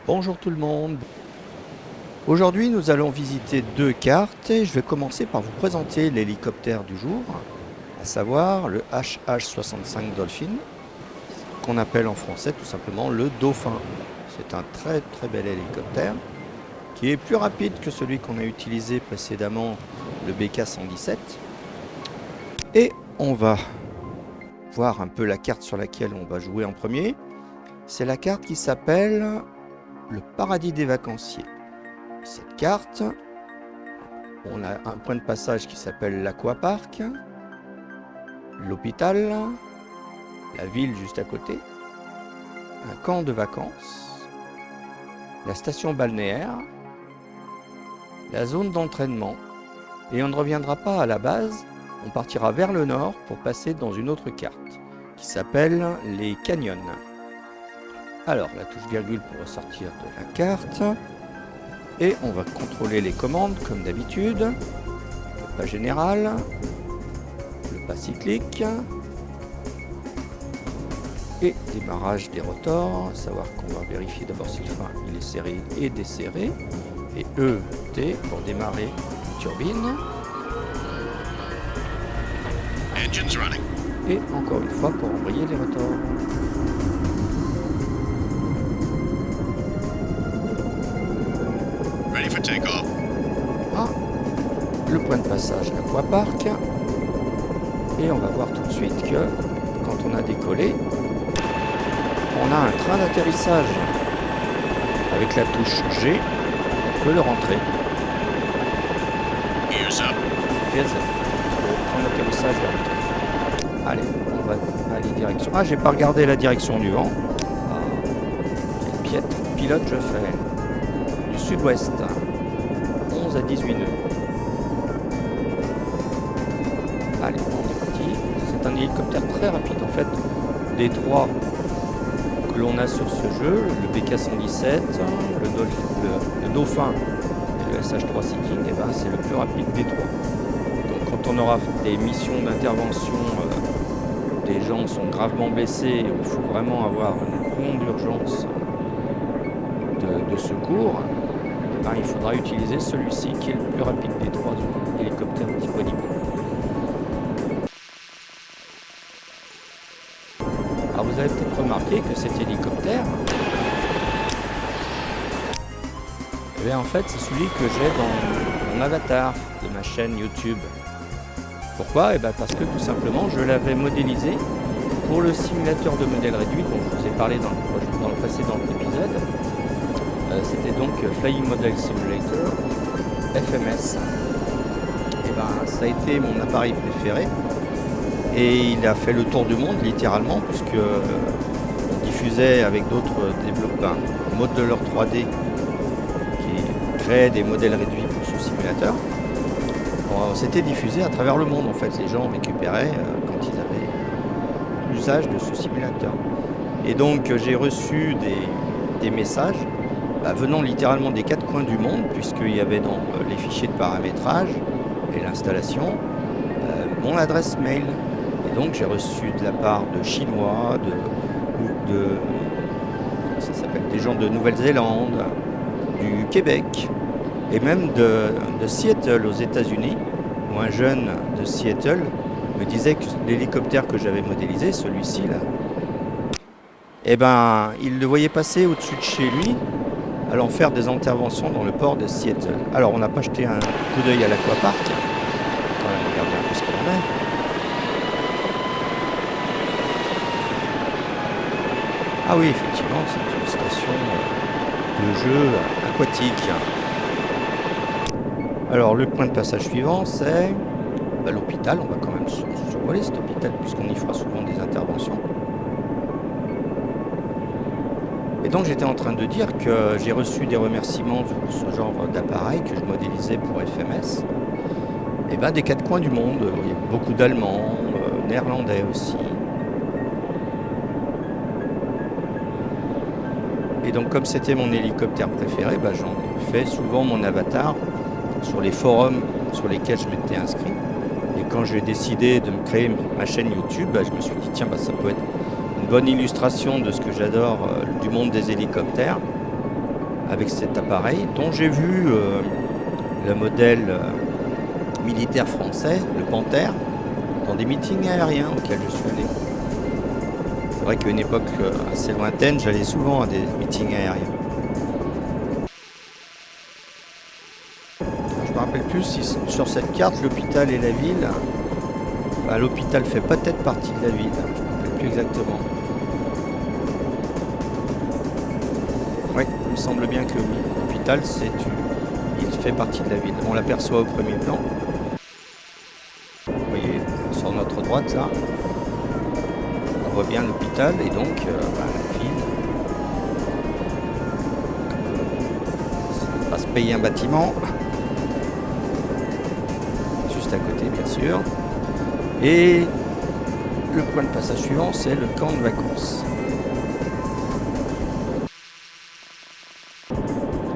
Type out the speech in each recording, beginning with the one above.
Bonjour tout le monde. Aujourd'hui, nous allons visiter deux cartes et je vais commencer par vous présenter l'hélicoptère du jour, à savoir le HH-65 Dolphin, qu'on appelle en français tout simplement le Dauphin. C'est un très très bel hélicoptère qui est plus rapide que celui qu'on a utilisé précédemment, le BK-117. Et on va voir un peu la carte sur laquelle on va jouer en premier. C'est la carte qui s'appelle le Paradis des vacanciers. Cette carte, on a un point de passage qui s'appelle l'Aquapark, l'hôpital, la ville juste à côté, un camp de vacances, la station balnéaire, la zone d'entraînement, et on ne reviendra pas à la base, on partira vers le nord pour passer dans une autre carte qui s'appelle les canyons. Alors la touche virgule pour ressortir de la carte. Et on va contrôler les commandes comme d'habitude. Le pas général, le pas cyclique et démarrage des rotors. À savoir qu'on va vérifier d'abord si le frein il est serré et desserré. Et E, T pour démarrer la turbine. Et encore une fois pour embrayer les rotors. Ah, le point de passage Aquapark. Et on va voir tout de suite que quand on a décollé, on a un train d'atterrissage. Avec la touche G, on peut le rentrer. Here's up. Le train d'atterrissage va rentrer. Allez, on va aller direction. Ah, j'ai pas regardé la direction du vent. Ah, quel pilote je fais. Du sud-ouest. 11 à 18 nœuds. Allez, on est parti. C'est un hélicoptère très rapide en fait. Des trois que l'on a sur ce jeu, le BK-117, le Dauphin et le SH-3 Seeking, et ben, c'est le plus rapide des trois. Donc quand on aura des missions d'intervention, des gens sont gravement blessés, il faut vraiment avoir une grande urgence de secours, ben, il faudra utiliser celui-ci qui est le plus rapide des trois hélicoptères disponibles. Alors vous avez peut-être remarqué que cet hélicoptère, eh bien, en fait c'est celui que j'ai dans mon avatar de ma chaîne YouTube. Pourquoi? Eh bien, parce que tout simplement je l'avais modélisé pour le simulateur de modèle réduit dont je vous ai parlé dans le précédent épisode. C'était donc Flying Model Simulator FMS. Et ben, ça a été mon appareil préféré et il a fait le tour du monde littéralement, puisque on diffusait avec d'autres développeurs, modeleurs 3D qui créaient des modèles réduits pour ce simulateur. C'était diffusé à travers le monde en fait. Les gens récupéraient quand ils avaient l'usage de ce simulateur. Et donc j'ai reçu des messages venant littéralement des quatre coins du monde, puisqu'il y avait dans les fichiers de paramétrage et l'installation mon adresse mail. Et donc j'ai reçu de la part de Chinois, ça s'appelle des gens de Nouvelle-Zélande, du Québec et même de Seattle aux États-Unis, où un jeune de Seattle me disait que l'hélicoptère que j'avais modélisé, celui-ci là, eh ben il le voyait passer au-dessus de chez lui, allant faire des interventions dans le port de Seattle. Alors on n'a pas jeté un coup d'œil à l'Aquapark, quand même regarder un peu ce qu'il en est. Ah oui, effectivement, c'est une station de jeu aquatique. Alors le point de passage suivant, c'est l'hôpital. On va quand même survoler cet hôpital puisqu'on y fera souvent des interventions. Et donc j'étais en train de dire que j'ai reçu des remerciements pour ce genre d'appareil que je modélisais pour FMS. Et ben des quatre coins du monde, il y a beaucoup d'Allemands, néerlandais aussi. Et donc comme c'était mon hélicoptère préféré, j'en ai fait souvent mon avatar sur les forums sur lesquels je m'étais inscrit. Et quand j'ai décidé de me créer ma chaîne YouTube, je me suis dit tiens, ça peut être une bonne illustration de ce que j'adore du monde des hélicoptères. avec cet appareil dont j'ai vu le modèle militaire français, le Panthère, dans des meetings aériens auxquels je suis allé. C'est vrai qu'à une époque assez lointaine, j'allais souvent à des meetings aériens. Je me rappelle plus si sur cette carte, l'hôpital et la ville. Bah, l'hôpital fait peut-être partie de la ville, je ne me rappelle plus exactement. Oui, il me semble bien que oui. L'hôpital, il fait partie de la ville. On l'aperçoit au premier plan. Vous voyez, sur notre droite, là, on voit bien l'hôpital et donc la ville. On va se payer un bâtiment. Juste à côté, bien sûr. Et le point de passage suivant, c'est le camp de vacances.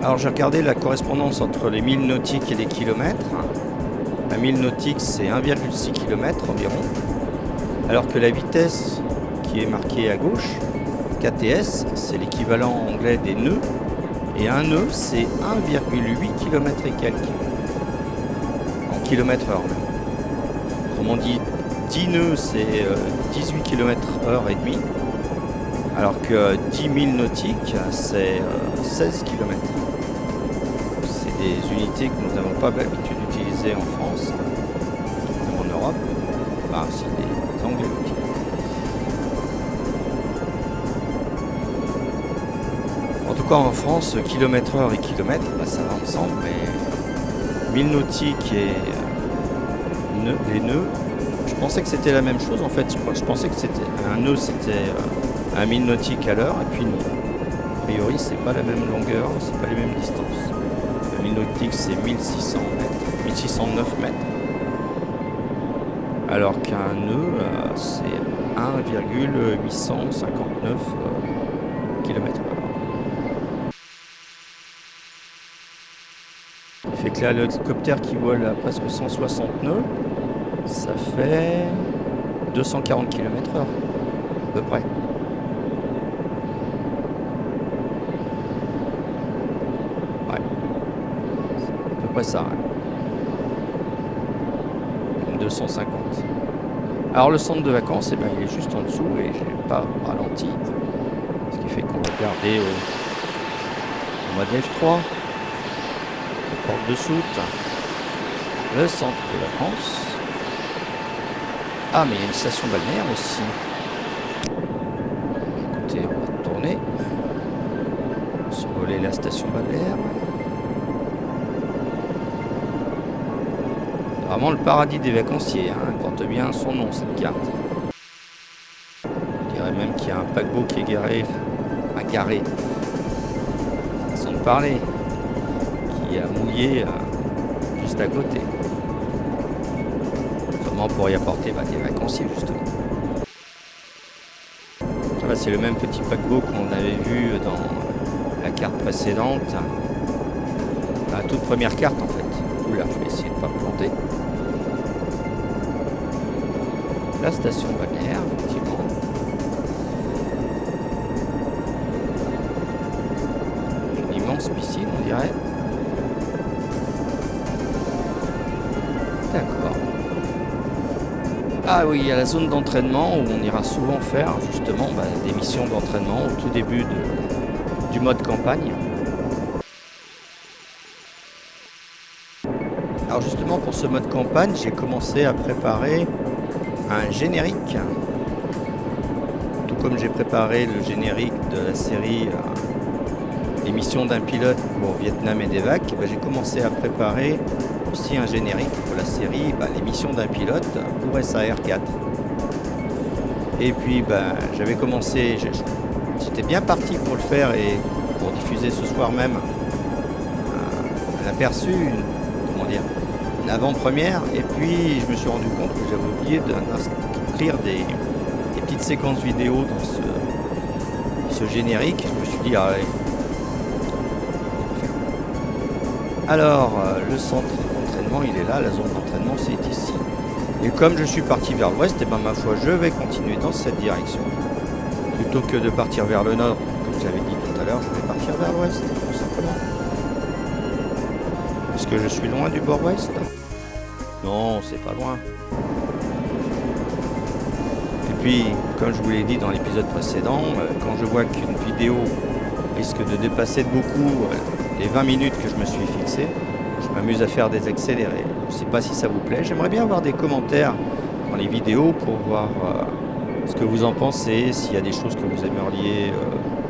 Alors j'ai regardé la correspondance entre les milles nautiques et les kilomètres. Un mille nautique, c'est 1,6 km environ. Alors que la vitesse qui est marquée à gauche, KTS, c'est l'équivalent anglais des nœuds. Et un nœud, c'est 1,8 km et quelques. En kilomètre-heure même. Autrement dit, 10 nœuds, c'est 18 km/h et demi. Alors que 10 000 nautiques, c'est 16 km. C'est des unités que nous n'avons pas l'habitude d'utiliser en France, ou en Europe. Enfin, si les Anglais l'utilisent. En tout cas, en France, kilomètre-heure et kilomètre, ça va ensemble, mais 1000 nautiques et les nœuds, je pensais que c'était la même chose. En fait, je pensais que c'était un nœud, c'était 1000 nautiques à l'heure, et puis non. A priori, c'est pas la même longueur, c'est pas les mêmes distances. Le 1000 nautiques, c'est 1600 mètres, 1609 mètres. Alors qu'un nœud, c'est 1,859 km/h. Fait que là, l'hélicoptère qui vole à presque 160 nœuds, ça fait 240 km/h, à peu près. Ouais, c'est à peu près ça. Hein. 250. Alors le centre de vacances, il est juste en dessous et j'ai pas ralenti. Ce qui fait qu'on va garder au mode F3. Porte de Soute, le centre de vacances. Ah, mais il y a une station balnéaire aussi. Écoutez, on va tourner. Survoler la station balnéaire. C'est vraiment le paradis des vacanciers, hein. Elle porte bien son nom, cette carte. Je dirais même qu'il y a un paquebot qui est garé. Façon de parler. Qui a mouillé juste à côté. Comment pour y apporter des vacanciers justement. Là, c'est le même petit paquebot qu'on avait vu dans la carte précédente. La toute première carte en fait. Oula, je vais essayer de ne pas me planter. La station balnéaire, effectivement. Une immense piscine, on dirait. D'accord. Ah oui, il y a la zone d'entraînement où on ira souvent faire justement des missions d'entraînement au tout début du mode campagne. Alors justement pour ce mode campagne, j'ai commencé à préparer un générique. Tout comme j'ai préparé le générique de la série Les missions d'un pilote pour Vietnam et d'Evac, j'ai commencé à préparer aussi un générique pour la série Les missions d'un pilote pour SAR4. Et puis j'avais commencé, j'étais bien parti pour le faire et pour diffuser ce soir même un aperçu, une avant-première, et puis je me suis rendu compte que j'avais oublié d'inscrire des petites séquences vidéo dans ce générique. Je me suis dit allez. Alors le centre d'entraînement il est là, la zone d'entraînement c'est ici. Et comme je suis parti vers l'ouest, ma foi je vais continuer dans cette direction. Plutôt que de partir vers le nord, comme j'avais dit tout à l'heure, je vais partir vers l'ouest, tout simplement. simplement. Est-ce que je suis loin du bord ouest? Non, c'est pas loin. Et puis, comme je vous l'ai dit dans l'épisode précédent, quand je vois qu'une vidéo risque de dépasser de beaucoup les 20 minutes que je me suis fixé, je m'amuse à faire des accélérés. Je ne sais pas si ça vous plaît. J'aimerais bien avoir des commentaires dans les vidéos pour voir ce que vous en pensez, s'il y a des choses que vous aimeriez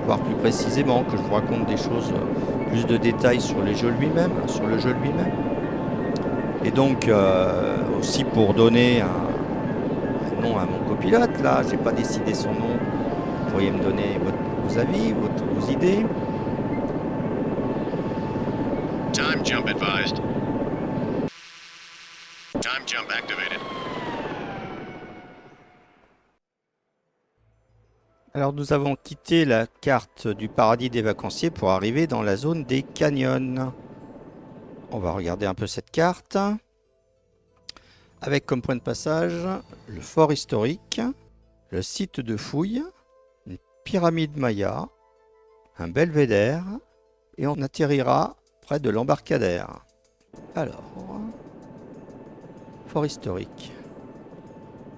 voir plus précisément, que je vous raconte des choses, plus de détails sur les jeux lui-même, sur le jeu lui-même. Et donc aussi pour donner un nom à mon copilote, là, j'ai pas décidé son nom. Vous pourriez me donner vos avis, vos idées. Time jump advised. Time jump activated. Alors nous avons quitté la carte du paradis des vacanciers pour arriver dans la zone des canyons. On va regarder un peu cette carte. Avec comme point de passage le fort historique, le site de fouille, une pyramide maya, un belvédère, et on atterrira près de l'embarcadère. Alors, fort historique.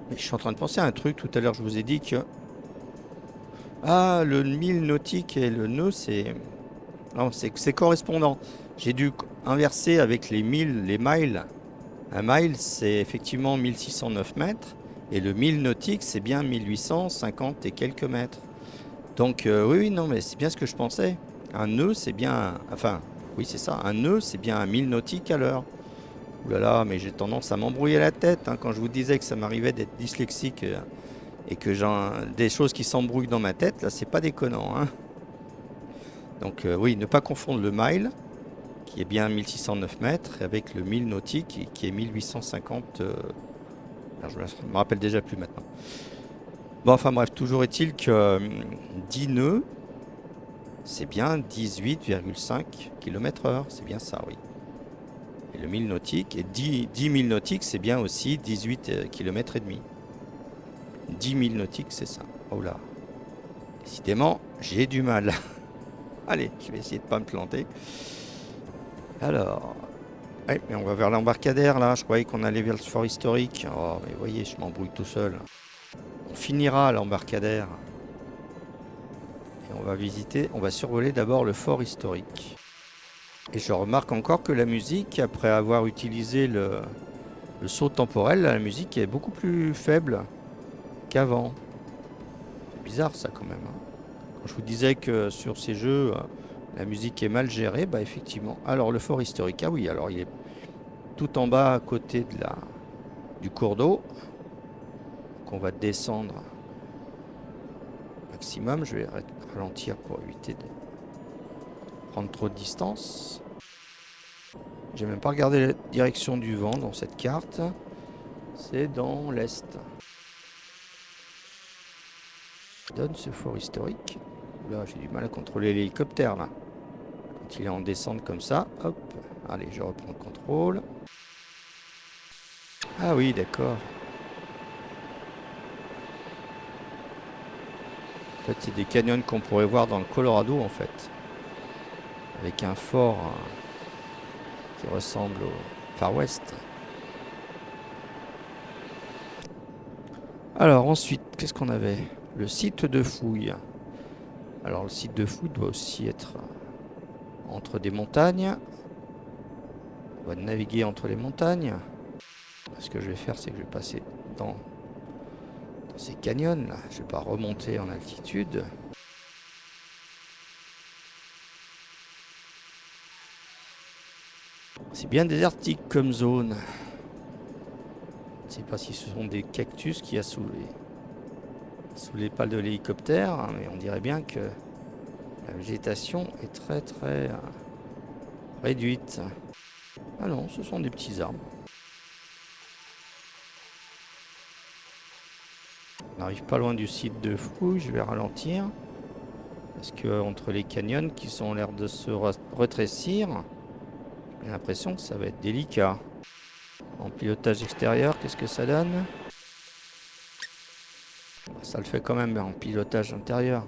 Mais je suis en train de penser à un truc. Tout à l'heure, je vous ai dit que... Ah, le mille nautique et le nœud, c'est... Non, c'est correspondant. J'ai dû inverser avec les milles, les miles. Un mile, c'est effectivement 1609 mètres. Et le 1000 nautique, c'est bien 1850 et quelques mètres. Donc, oui, non, mais c'est bien ce que je pensais. Un nœud, c'est bien... Enfin, oui, c'est ça. Un nœud, c'est bien un 1000 nautiques à l'heure. Ouh là là, mais j'ai tendance à m'embrouiller la tête. Quand je vous disais que ça m'arrivait d'être dyslexique et que j'ai des choses qui s'embrouillent dans ma tête, là, c'est pas déconnant. Donc, oui, ne pas confondre le mile, qui est bien 1609 mètres, avec le 1000 nautique, qui est 1850... Alors, je me rappelle déjà plus maintenant. Bon, enfin bref, toujours est-il que 10 nœuds, c'est bien 18,5 km/h. C'est bien ça, oui. Et le 1000 nautique, et 10 000 nautiques, c'est bien aussi 18 km et demi. 10 000 nautiques, c'est ça. Oh là. Décidément, j'ai du mal. Allez, je vais essayer de ne pas me planter. Alors, ouais, mais on va vers l'embarcadère là. Je croyais qu'on allait vers le fort historique. Oh, mais vous voyez, je m'embrouille tout seul. On finira à l'embarcadère. Et on va visiter, on va survoler d'abord le fort historique. Et je remarque encore que la musique, après avoir utilisé le saut temporel, la musique est beaucoup plus faible qu'avant. C'est bizarre ça quand même. Quand je vous disais que sur ces jeux, la musique est mal gérée, bah effectivement. Alors le fort historique, ah oui, alors il est tout en bas à côté de du cours d'eau. Qu'on va descendre maximum. Je vais ralentir pour éviter de prendre trop de distance. J'ai même pas regardé la direction du vent dans cette carte. C'est dans l'est. Donne ce fort historique. Là, j'ai du mal à contrôler l'hélicoptère là. Quand il est en descente comme ça, hop. Allez, je reprends le contrôle. Ah oui, d'accord. En fait, c'est des canyons qu'on pourrait voir dans le Colorado en fait. Avec un fort qui ressemble au Far West. Alors ensuite, qu'est-ce qu'on avait? Le site de fouille. Alors le site de fouille doit aussi être entre des montagnes. On va naviguer entre les montagnes. Ce que je vais faire, c'est que je vais passer dans ces canyons là. Je vais pas remonter en altitude. C'est bien désertique comme zone. Je ne sais pas si ce sont des cactus qu'il y a sous les pales de l'hélicoptère, mais on dirait bien que la végétation est très très réduite. Ah non, ce sont des petits arbres. On n'arrive pas loin du site de fouille, je vais ralentir. Parce que entre les canyons qui sont l'air de se rétrécir, j'ai l'impression que ça va être délicat. En pilotage extérieur, qu'est-ce que ça donne? Ça le fait quand même, mais en pilotage intérieur.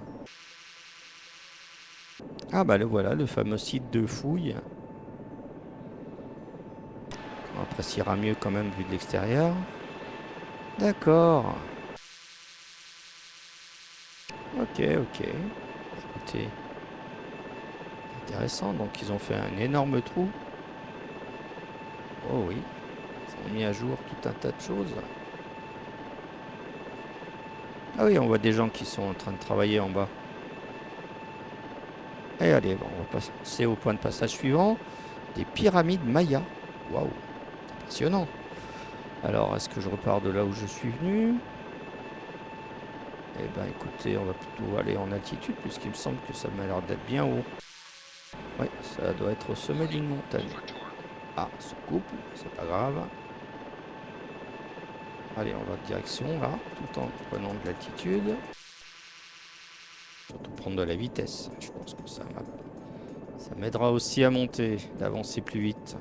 Ah bah le voilà, le fameux site de fouille. On appréciera mieux quand même vu de l'extérieur. D'accord. Ok, ok. Écoutez, intéressant. Donc ils ont fait un énorme trou. Oh oui. Ils ont mis à jour tout un tas de choses. Ah oui, on voit des gens qui sont en train de travailler en bas. Et allez, bon, on va passer au point de passage suivant. Des pyramides mayas. Waouh, impressionnant. Alors, est-ce que je repars de là où je suis venu? Eh ben, écoutez, on va plutôt aller en altitude, puisqu'il me semble que ça m'a l'air d'être bien haut. Oui, ça doit être au sommet d'une montagne. Ah, ce couple, c'est pas grave. Allez, on va en direction, là, tout en prenant de l'altitude. Surtout prendre de la vitesse. Je pense que ça m'aidera aussi à monter, d'avancer plus vite.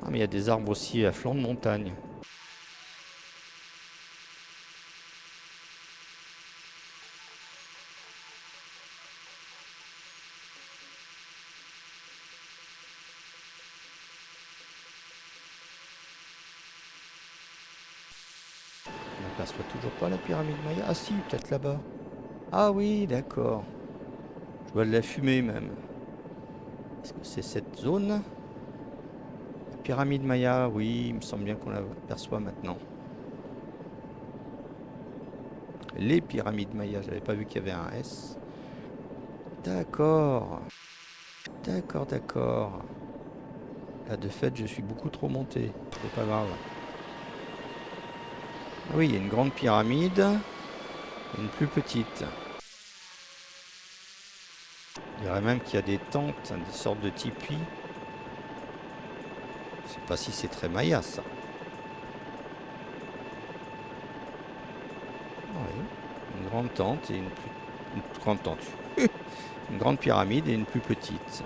Ah, mais il y a des arbres aussi à flanc de montagne. On n'aperçoit toujours pas la pyramide Maya. Ah si, peut-être là-bas. Ah oui, d'accord. Je vois de la fumée même. Est-ce que c'est cette zone? La pyramide Maya, oui, il me semble bien qu'on l'aperçoit maintenant. Les pyramides Maya, j'avais pas vu qu'il y avait un S. D'accord. D'accord, d'accord. Là, de fait, je suis beaucoup trop monté. C'est pas grave. Ah oui, il y a une grande pyramide. Et une plus petite. Je dirais même qu'il y a des tentes, des sortes de tipis. Je sais pas si c'est très Maya, ça. Oui. Une grande tente et une grande tente. Une grande pyramide et une plus petite.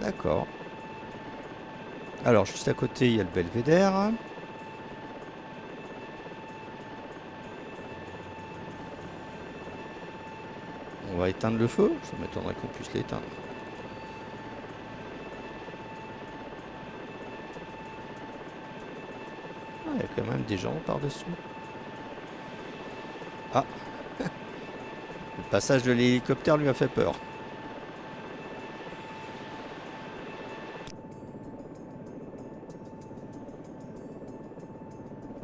D'accord. Alors, juste à côté, il y a le belvédère. On va éteindre le feu. Ça m'étonnerait qu'on puisse l'éteindre. Ah, il y a quand même des gens par-dessous. Ah, le passage de l'hélicoptère lui a fait peur.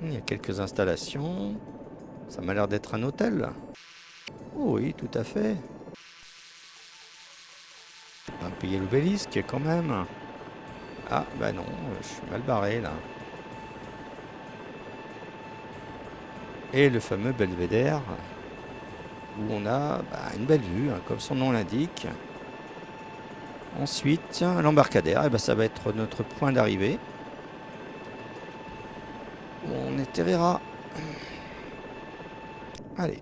Il y a quelques installations. Ça m'a l'air d'être un hôtel. Oh oui, tout à fait. On va payer l'obélisque quand même. Ah, bah non, je suis mal barré là. Et le fameux belvédère, où on a une belle vue, hein, comme son nom l'indique. Ensuite, l'embarcadère, et ben, ça va être notre point d'arrivée. Où on atterrira. Allez.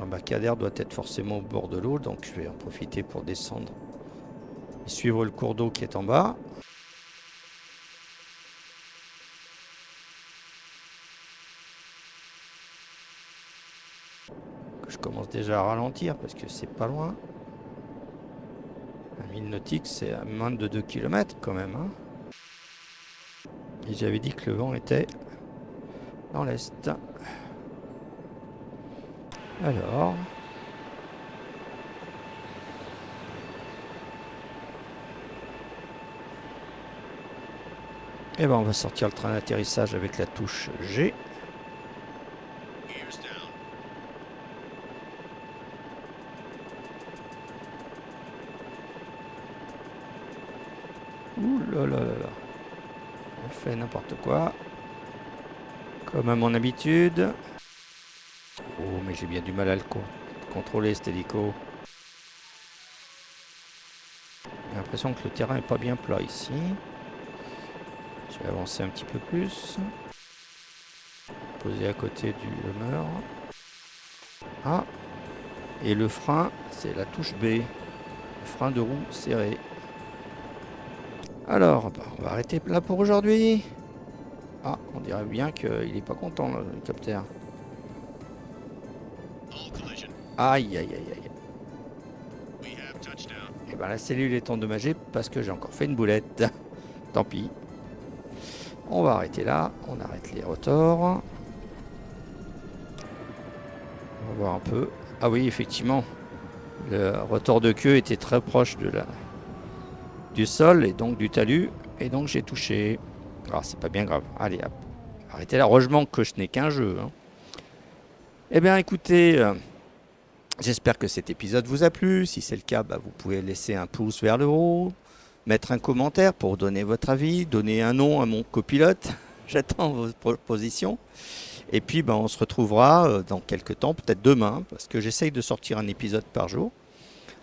L'embarcadère doit être forcément au bord de l'eau, donc je vais en profiter pour descendre et suivre le cours d'eau qui est en bas. Je commence déjà à ralentir parce que c'est pas loin. Un mille nautique, c'est à moins de 2 km quand même. Hein. Et j'avais dit que le vent était dans l'est. Alors. Et ben on va sortir le train d'atterrissage avec la touche G. Gears down. Ouh là là là là. On fait n'importe quoi. Comme à mon habitude. Oh mais j'ai bien du mal à le contrôler cet hélico. J'ai l'impression que le terrain est pas bien plat ici. Je vais avancer un petit peu plus. Poser à côté du Hummer. Ah. Et le frein, c'est la touche B. Le frein de roue serré. Alors, on va arrêter là pour aujourd'hui. Ah, on dirait bien qu'il est pas content l'hélicoptère. All collision. Aïe aïe aïe aïe. touchdown. Et ben la cellule est endommagée parce que j'ai encore fait une boulette. Tant pis. On va arrêter là. On arrête les rotors. On va voir un peu. Ah oui, effectivement. Le rotor de queue était très proche du sol et donc du talus. Et donc j'ai touché. Alors c'est pas bien grave. Allez, hop. Arrêtez là. Heureusement que je n'ai qu'un jeu. Hein. Eh bien écoutez, j'espère que cet épisode vous a plu. Si c'est le cas, vous pouvez laisser un pouce vers le haut, mettre un commentaire pour donner votre avis, donner un nom à mon copilote. J'attends vos propositions. Et puis on se retrouvera dans quelques temps, peut-être demain, parce que j'essaye de sortir un épisode par jour,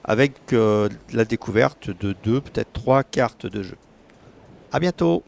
avec la découverte de 2, peut-être 3 cartes de jeu. À bientôt!